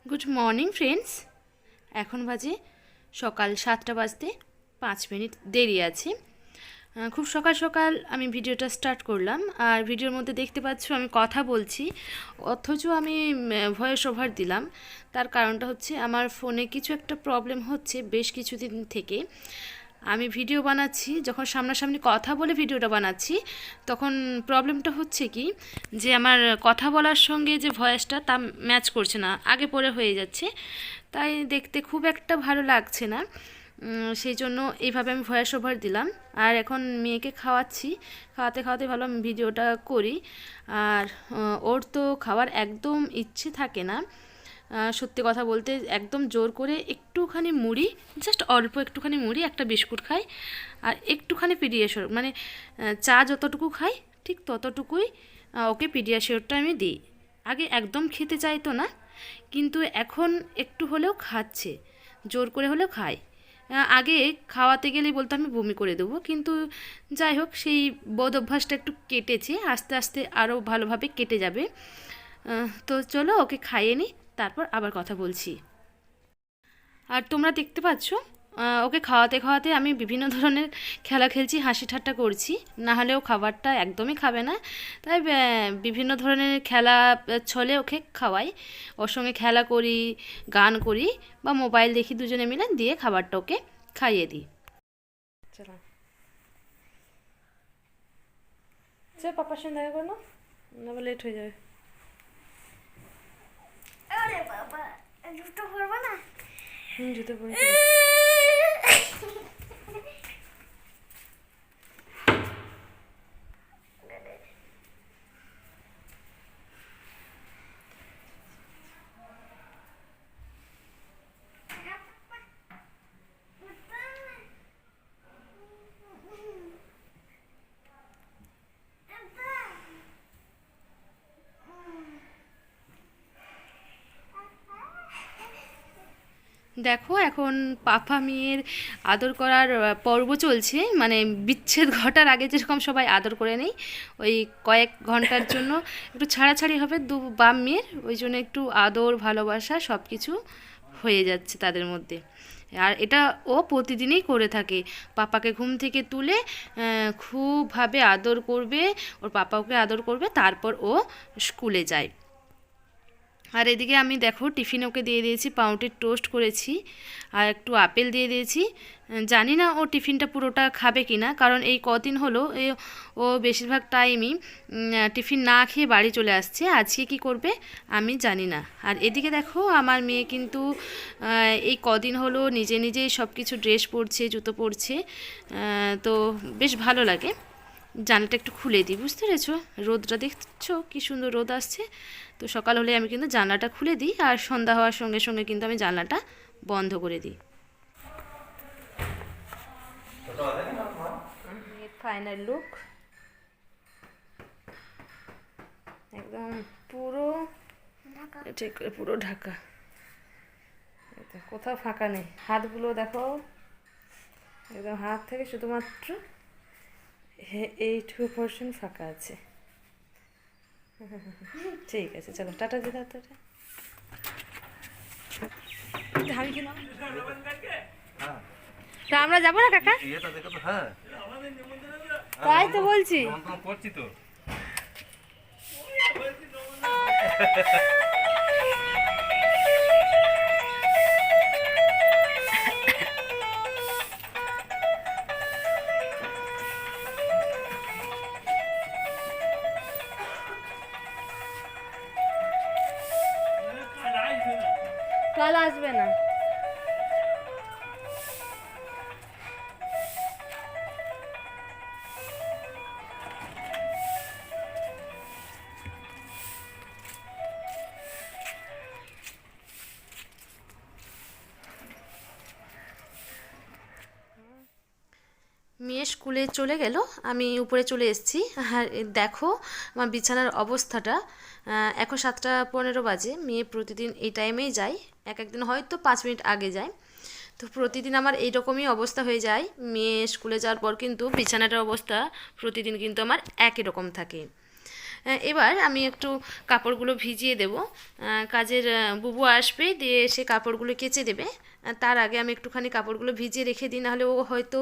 Good morning friends. এখন বাজে সকাল 7টা বাজতে 5 মিনিট দেরি আছে। খুব সকাল সকাল আমি ভিডিওটা স্টার্ট করলাম। আর ভিডিওর মধ্যে দেখতে পাচ্ছ আমি কথা বলছি, অথচ আমি ভয়েস ওভার দিলাম। তার কারণটা হচ্ছে আমার ফোনে কিছু একটা প্রবলেম হচ্ছে বেশ কিছুদিন থেকে। আমি ভিডিও বানাচ্ছি, যখন সামনাসামনি কথা বলে ভিডিওটা বানাচ্ছি তখন প্রবলেমটা হচ্ছে কি, যে আমার কথা বলার সঙ্গে যে ভয়েসটা তা ম্যাচ করছে না, আগে পরে হয়ে যাচ্ছে। তাই দেখতে খুব একটা ভালো লাগছে না। সেই জন্য এইভাবে আমি ভয়েস ওভার দিলাম। আর এখন মেয়েকে খাওয়াচ্ছি, খাওয়াতে খাওয়াতে ভাবলাম ভিডিওটা করি। আর ওর তো খাওয়ার একদম ইচ্ছে থাকে না। সত্যি কথা বলতে একদম জোর করে একটুখানি মুড়ি, জাস্ট অল্প একটুখানি মুড়ি, একটা বিস্কুট খাই আর একটুখানি পিডিয়াশিওর, মানে চা যতটুকু খাই ঠিক ততটুকুই ওকে পিডিয়াশিওরটা আমি দিই। আগে একদম খেতে চাইতো না, কিন্তু এখন একটু হলেও খাচ্ছে, জোর করে হলেও খায়। আগে খাওয়াতে গেলেই বলতো আমি বমি করে দেবো, কিন্তু যাই হোক সেই বদ অভ্যাসটা একটু কেটেছে, আস্তে আস্তে আরও ভালোভাবে কেটে যাবে। তো চলো ওকে খাইয়ে নিই, তারপর আবার কথা বলছি। আর তোমরা দেখতে পাচ্ছ ওকে খাওয়াতে খাওয়াতে আমি বিভিন্ন ধরনের খেলা খেলছি, হাসি ঠাট্টা করছি, না হলেও খাবারটা একদমই খাবে না। তাই বিভিন্ন ধরনের খেলা ছলে ওকে খাওয়াই, ওর সঙ্গে খেলা করি, গান করি বা মোবাইল দেখি, দুজনে মিলে দিয়ে খাবারটা ওকে খাইয়ে দিই। চলো চল পাপার সঙ্গে দেখা করো, না লেট হয়ে যাবে। আরে বাবা, জুতো পরবো না। জুতো পরে দেখো এখন পাপা মেয়ের আদর করার পর্ব চলছে, মানে বিচ্ছেদ ঘটার আগে যেরকম সবাই আদর করে নেই, ওই কয়েক ঘন্টার জন্য একটু ছাড়াছাড়ি হবে দু বাপ মেয়ের, ওই জন্য একটু আদর ভালোবাসা সব কিছু হয়ে যাচ্ছে তাদের মধ্যে। আর এটা ও প্রতিদিনই করে থাকে, পাপাকে ঘুম থেকে তুলে খুবভাবে আদর করবে, ওর পাপা ওকে আদর করবে, তারপর ও স্কুলে যায়। আর এদিকে আমি দেখো টিফিন ওকে দিয়ে দিয়েছি, পাউরুটির টোস্ট করেছি আর একটু আপেল দিয়ে দিয়েছি। জানি না ও টিফিনটা পুরোটা খাবে কি না, কারণ এই কদিন হলো ও বেশিরভাগ টাইমই টিফিন না খেয়ে বাড়ি চলে আসছে। আজকে কি করবে আমি জানি না। আর এদিকে দেখো আমার মেয়ে কিন্তু এই কদিন হলো নিজে নিজেই সব কিছু ড্রেস পরছে, জুতো পরছে, তো বেশ ভালো লাগে। জানলাটা একটু খুলে দিই, বুঝতে পেরেছো? রোদটা দেখছো কি সুন্দর রোদ আসছে। তো সকাল হলে আমি কিন্তু জানলাটা খুলে দিই, আর সন্ধ্যা হওয়ার সঙ্গে সঙ্গে কিন্তু আমি জানলাটা বন্ধ করে দিই। ফাইনাল লুক একদম পুরো ঠিক করে পুরো ঢাকা, কোথাও ফাঁকা নেই। হাতগুলো দেখো একদম হাত থেকে শুধুমাত্র এইটুকু পোর্শন ফাঁকা আছে। ঠিক আছে, চলো টাটা দিদা। টাটা। তা আমরা যাবো না কাকা? তাই তো বলছি। করছি তো। কাল আসবে না। মেয়ে স্কুলে চলে গেল, আমি উপরে চলে এসেছি। আর দেখো আমার বিছানার অবস্থাটা। এখন 7টা 15 বাজে, মেয়ে প্রতিদিন এই টাইমেই যায়, এক একদিন হয়তো 5 মিনিট আগে যায়। তো প্রতিদিন আমার এইরকমই অবস্থা হয়ে যায়। মেয়ে স্কুলে যাওয়ার পর কিন্তু বিছানাটার অবস্থা প্রতিদিন কিন্তু আমার একই রকম থাকে। এবার আমি একটু কাপড়গুলো ভিজিয়ে দেব। কাজের বুবু আসবে, দিয়ে সে কাপড়গুলো কেচে দেবে। তার আগে আমি একটুখানি কাপড়গুলো ভিজিয়ে রেখে দিই, নাহলে ও হয়তো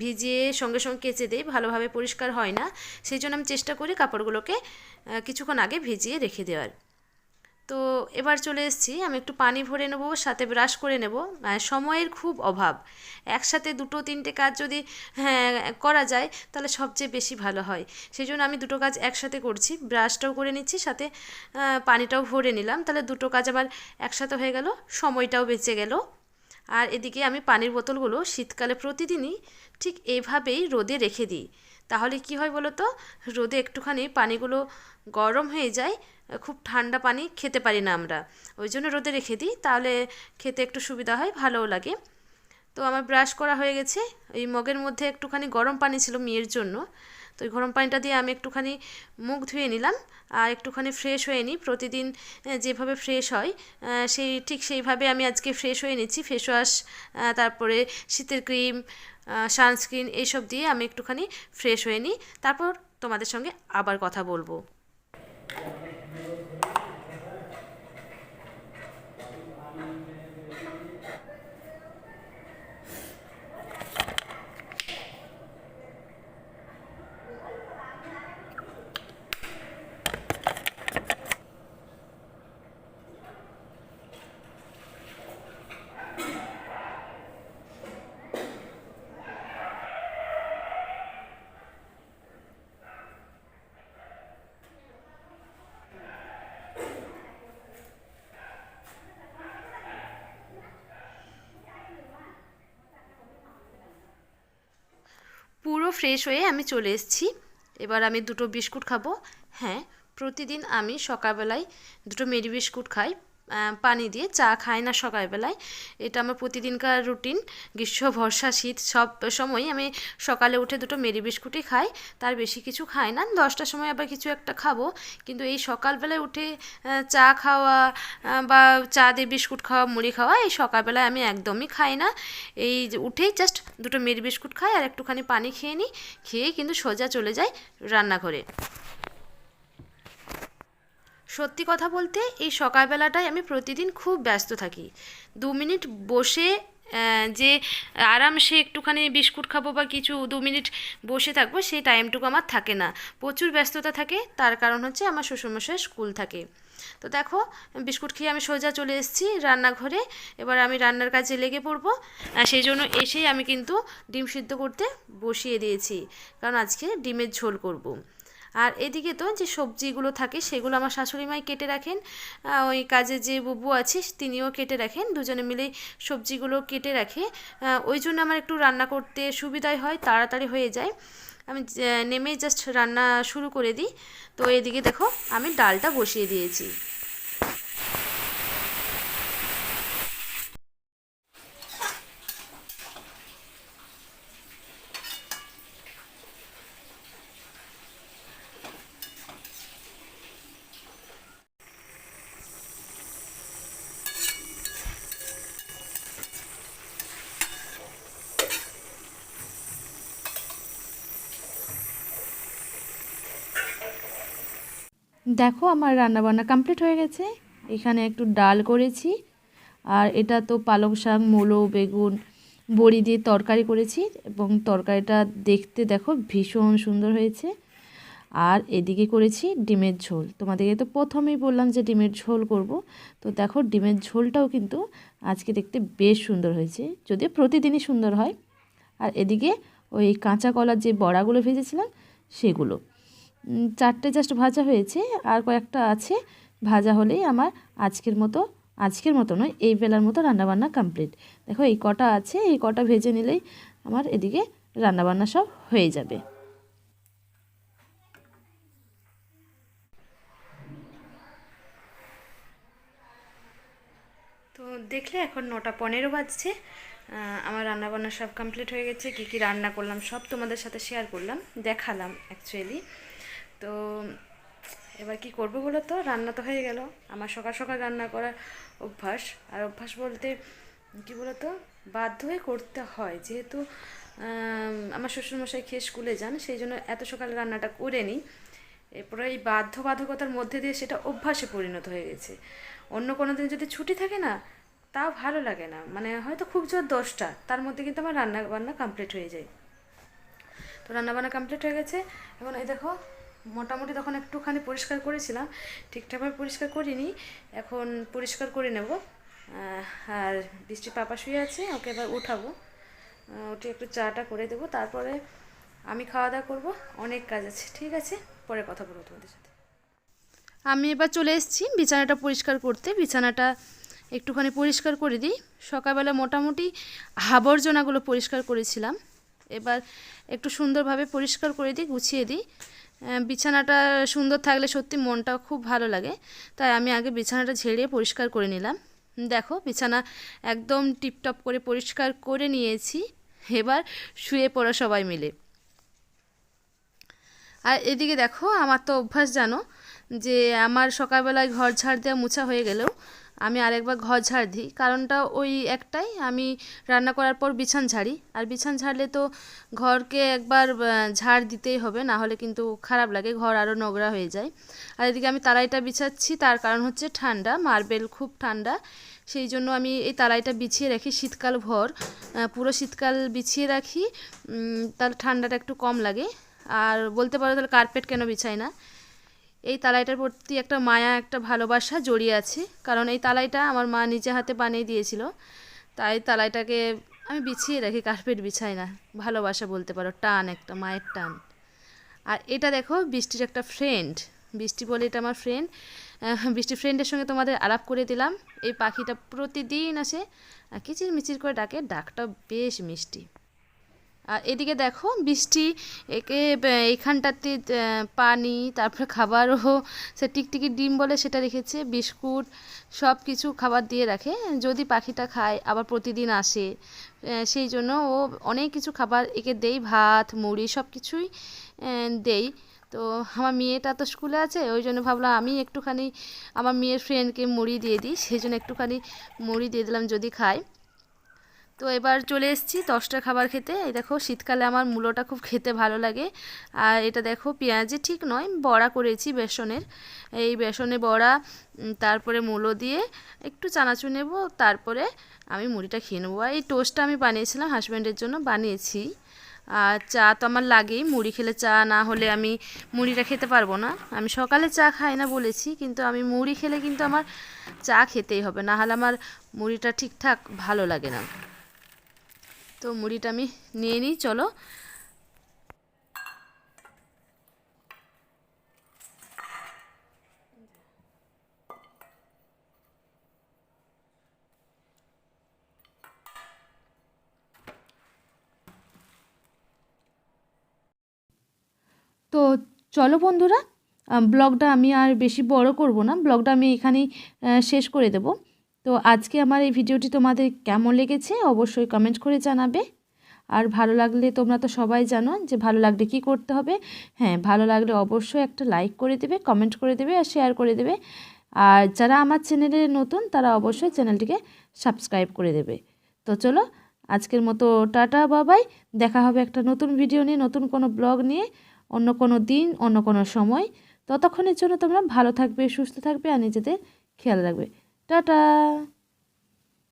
ভিজিয়ে সঙ্গে সঙ্গে কেচে দেয়, ভালোভাবে পরিষ্কার হয় না। সেই জন্য আমি চেষ্টা করি কাপড়গুলোকে কিছুক্ষণ আগে ভিজিয়ে রেখে দেওয়ার। তো এবার চলে এসেছি, আমি একটু পানি ভরে নেবো, সাথে ব্রাশ করে নেব। সময়ের খুব অভাব, একসাথে দুটো তিনটে কাজ যদি করা যায় তাহলে সবচেয়ে বেশি ভালো হয়। সেই জন্য আমি দুটো কাজ একসাথে করছি, ব্রাশটাও করে নিচ্ছি, সাথে পানিটাও ভরে নিলাম, তাহলে দুটো কাজ আবার একসাথে হয়ে গেল, সময়টাও বেঁচে গেল। আর এদিকে আমি পানির বোতলগুলো শীতকালে প্রতিদিনই ঠিক এইভাবেই রোদে রেখে দিই। তাহলে কি হয় বলো তো, রোদে একটুখানি পানিগুলো গরম হয়ে যায়, খুব ঠান্ডা পানি খেতে পারি না আমরা, ওই জন্য রোদে রেখে দিই, তাহলে খেতে একটু সুবিধা হয়, ভালোও লাগে। তো আমার ব্রাশ করা হয়ে গেছে। এই মগের মধ্যে একটুখানি গরম পানি ছিল মেয়ের জন্য, তো ওই গরম পানিটা দিয়ে আমি একটুখানি মুখ ধুয়ে নিলাম আর একটুখানি ফ্রেশ হয়ে নিই। প্রতিদিন যেভাবে ফ্রেশ হয় ঠিক সেইভাবে আমি আজকে ফ্রেশ হয়ে নিচ্ছি। ফেস ওয়াশ, তারপরে শীতের ক্রিম, সানস্ক্রিন এইসব দিয়ে আমি একটুখানি ফ্রেশ হয়ে নিই, তারপর তোমাদের সঙ্গে আবার কথা বলবো। পুরো ফ্রেশ হয়ে আমি চলে এসেছি। এবার আমি দুটো বিস্কুট খাবো। হ্যাঁ, প্রতিদিন আমি সকালবেলায় দুটো মেরি বিস্কুট খাই, পানি দিয়ে, চা খাই না সকালবেলায়। এটা আমার প্রতিদিনকার রুটিন। গ্রীষ্ম, বর্ষা, শীত সব সময়ই আমি সকালে উঠে দুটো মেরি বিস্কুটই খাই, তার বেশি কিছু খাই না। 10টার সময় আবার কিছু একটা খাবো, কিন্তু এই সকালবেলায় উঠে চা খাওয়া বা চা দিয়ে বিস্কুট খাওয়া, মুড়ি খাওয়া, এই সকালবেলায় আমি একদমই খাই না। এই যে উঠেই জাস্ট দুটো মেরি বিস্কুট খাই আর একটুখানি পানি খেয়ে নিই, খেয়ে কিন্তু সোজা চলে যাই রান্নাঘরে। সত্যি কথা বলতে এই সকালবেলাটায় আমি প্রতিদিন খুব ব্যস্ত থাকি। 2 মিনিট বসে যে আরামসে একটুখানি বিস্কুট খাবো বা কিছু 2 মিনিট বসে থাকবো, সেই টাইমটুকু আমার থাকে না। প্রচুর ব্যস্ততা থাকে, তার কারণ হচ্ছে আমার শ্বশুরমশাইয়ের স্কুল থাকে। তো দেখো, বিস্কুট খেয়ে আমি সোজা চলে এসেছি রান্নাঘরে। এবার আমি রান্নার কাজে লেগে পড়বো। সেই জন্য এসেই আমি কিন্তু ডিম সিদ্ধ করতে বসিয়ে দিয়েছি, কারণ আজকে ডিমের ঝোল করব। আর এদিকে তো যে সবজিগুলো থাকে সেগুলো আমার শাশুড়ি মাই কেটে রাখেন, ওই কাজে যে বুবু আছে তিনিও কেটে রাখেন, দুজনে মিলেই সবজিগুলো কেটে রাখে। ওই জন্য আমার একটু রান্না করতে সুবিধাই হয়, তাড়াতাড়ি হয়ে যায়। আমি নেমেই জাস্ট রান্না শুরু করে দিই। তো এদিকে দেখো আমি ডালটা বসিয়ে দিয়েছি। দেখো আমার রান্নাবান্না কমপ্লিট হয়ে গেছে। এখানে একটু ডাল করেছি, আর এটা তো পালং শাক, মূলো, বেগুন, বড়ি দিয়ে তরকারি করেছি, এবং তরকারিটা দেখতে দেখো ভীষণ সুন্দর হয়েছে। আর এদিকে করেছি ডিমের ঝোল। তোমাদেরকে তো প্রথমেই বললাম যে ডিমের ঝোল করব, তো দেখো ডিমের ঝোলটাও কিন্তু আজকে দেখতে বেশ সুন্দর হয়েছে, যদিও প্রতিদিনই সুন্দর হয়। আর এদিকে ওই কাঁচা কলার যে বড়াগুলো ভেজেছিলাম সেগুলো 4টে জাস্ট ভাজা হয়েছে, আর কয়েকটা আছে। ভাজা হলেই আমার আজকের মতো নয়, এই বেলার মতো রান্নাবান্না কমপ্লিট। দেখো এই কটা আছে, এই কটা ভেজে নিলেই আমার এদিকে রান্নাবান্না সব হয়ে যাবে। তো দেখলে এখন 9টা 15 বাজছে। আমার রান্নাবান্না সব কমপ্লিট হয়ে গেছে। কী কী রান্না করলাম সব তোমাদের সাথে শেয়ার করলাম, দেখালাম অ্যাকচুয়ালি। তো এবার কি করবো বলো তো, রান্না তো হয়ে গেল। আমার সকাল সকাল রান্না করার অভ্যাস, আর অভ্যাস বলতে কী বলো তো, বাধ্য হয়ে করতে হয়, যেহেতু আমার শ্বশুরমশাই খেয়ে স্কুলে যান, সেই জন্য এত সকালে রান্নাটা করে নিই। এরপরে এই বাধ্যবাধকতার মধ্যে দিয়ে সেটা অভ্যাসে পরিণত হয়ে গেছে। অন্য কোনো দিন যদি ছুটি থাকে না, তাও ভালো লাগে না, মানে হয়তো খুব জোর 10টা, তার মধ্যে কিন্তু আমার রান্না বান্না কমপ্লিট হয়ে যায়। তো রান্নাবান্না কমপ্লিট হয়ে গেছে। এখন এই দেখো, মোটামুটি তখন একটুখানি পরিষ্কার করেছিলাম, ঠিকঠাকভাবে পরিষ্কার করিনি, এখন পরিষ্কার করে নেব। আর বৃষ্টির পাপা শুয়ে আছে, ওকে এবার উঠাবো, উঠে একটু চাটা করে দেবো, তারপরে আমি খাওয়া দাওয়া করবো। অনেক কাজ আছে, ঠিক আছে, পরে কথা বলবো তোমাদের সাথে। আমি এবার চলে এসেছি বিছানাটা পরিষ্কার করতে। বিছানাটা একটুখানি পরিষ্কার করে দিই। সকালবেলা মোটামুটি আবর্জনাগুলো পরিষ্কার করেছিলাম, এবার একটু সুন্দরভাবে পরিষ্কার করে দিই, গুছিয়ে দিই। বিছানাটা সুন্দর থাকলে সত্যি মনটা খুব ভালো লাগে, তাই আমি আগে বিছানাটা ঝেড়ে পরিষ্কার করে নিলাম। দেখো, বিছানা একদম টিপটপ করে পরিষ্কার করে নিয়েছি। এবার শুয়ে পড়ো সবাই মিলে। আর এদিকে দেখো, আমার তো অভ্যাস জানো যে আমার সকালবেলায় ঘর ঝাড় দেওয়া মুছা হয়ে গেলেও আমি আরেকবার ঘর ঝাড় দিই। কারণটা ওই একটাই, আমি রান্না করার পর বিছান ঝাড়ি, আর বিছান ঝাড়লে তো ঘরকে একবার ঝাড় দিতেই হবে, না হলে কিন্তু খারাপ লাগে, ঘর আরও নোংরা হয়ে যায়। আর এদিকে আমি তালাইটা বিছাচ্ছি, তার কারণ হচ্ছে ঠান্ডা, মার্বেল খুব ঠান্ডা, সেই জন্য আমি এই তালাইটা বিছিয়ে রাখি শীতকাল ভর, পুরো শীতকাল বিছিয়ে রাখি, তাহলে ঠান্ডাটা একটু কম লাগে। আর বলতে পারো তাহলে কার্পেট কেন বিছাই না। এই তালাইটার প্রতি একটা মায়া, একটা ভালোবাসা জড়িয়ে আছে, কারণ এই তালাইটা আমার মা নিজে হাতে বানিয়ে দিয়েছিল, তাই তালাইটাকে আমি বিছিয়ে রাখি, কার্পেট বিছাই না। ভালোবাসা বলতে পারো, টান, একটা মায়ের টান। আর এটা দেখো, বৃষ্টির একটা ফ্রেন্ড, বৃষ্টি বলে এটা আমার ফ্রেন্ড। বৃষ্টি ফ্রেন্ডের সঙ্গে তোমাদের আলাপ করে দিলাম। এই পাখিটা প্রতিদিন আসে, কিচির মিচির করে ডাকে, ডাকটা বেশ মিষ্টি। আর এদিকে দেখো, বৃষ্টি একে এইখানটাতে পানি, তারপরে খাবারও, সে টিকটিকি ডিম বলে সেটা রেখেছে, বিস্কুট, সব কিছু খাবার দিয়ে রাখে, যদি পাখিটা খায়, আবার প্রতিদিন আসে, সেই জন্য ও অনেক কিছু খাবার একে দেই, ভাত, মুড়ি, সব কিছুই দেই। তো আমার মেয়েটা তো স্কুলে আছে, ওই জন্য ভাবলাম আমি একটুখানি আমার মেয়ের ফ্রেন্ডকে মুড়ি দিয়ে দিই, সেই জন্য একটুখানি মুড়ি দিয়ে দিলাম যদি খায়। তো এবার চলে এসেছি 10টার খাবার খেতে। এই দেখো, শীতকালে আমার মূলোটা খুব খেতে ভালো লাগে। আর এটা দেখো, পেঁয়াজি ঠিক নয়, বড়া করেছি বেসনের, এই বেসনে বড়া, তারপরে মূলো দিয়ে একটু চানাচুর নেব, তারপরে আমি মুড়িটা খেয়ে নেবো। আর এই টোস্টটা আমি বানিয়েছিলাম, হাজব্যান্ডের জন্য বানিয়েছি। আর চা তো আমার লাগেই, মুড়ি খেলে চা না হলে আমি মুড়িটা খেতে পারবো না। আমি সকালে চা খাই না বলেছি, কিন্তু আমি মুড়ি খেলে কিন্তু আমার চা খেতেই হবে, না হলে আমার মুড়িটা ঠিকঠাক ভালো লাগে না। তো মুড়িটা আমি নিয়ে নিই, চলো। তো চলো বন্ধুরা, ব্লগটা আমি আর বেশি বড় করব না, ব্লগটা আমি এখানেই শেষ করে দেব। তো আজকে আমার এই ভিডিওটি তোমাদের কেমন লেগেছে অবশ্যই কমেন্ট করে জানাবে। আর ভালো লাগলে, তোমরা তো সবাই জানো যে ভালো লাগলে কী করতে হবে। হ্যাঁ, ভালো লাগলে অবশ্যই একটা লাইক করে দেবে, কমেন্ট করে দেবে আর শেয়ার করে দেবে। আর যারা আমার চ্যানেলে নতুন, তারা অবশ্যই চ্যানেলটিকে সাবস্ক্রাইব করে দেবে। তো চলো, আজকের মতো টাটা, বাবাই। দেখা হবে একটা নতুন ভিডিও নিয়ে, নতুন কোনো ব্লগ নিয়ে, অন্য কোনো দিন, অন্য কোনো সময়। ততক্ষণের জন্য তোমরা ভালো থাকবে, সুস্থ থাকবে আর নিজেদের খেয়াল রাখবে। টাটা।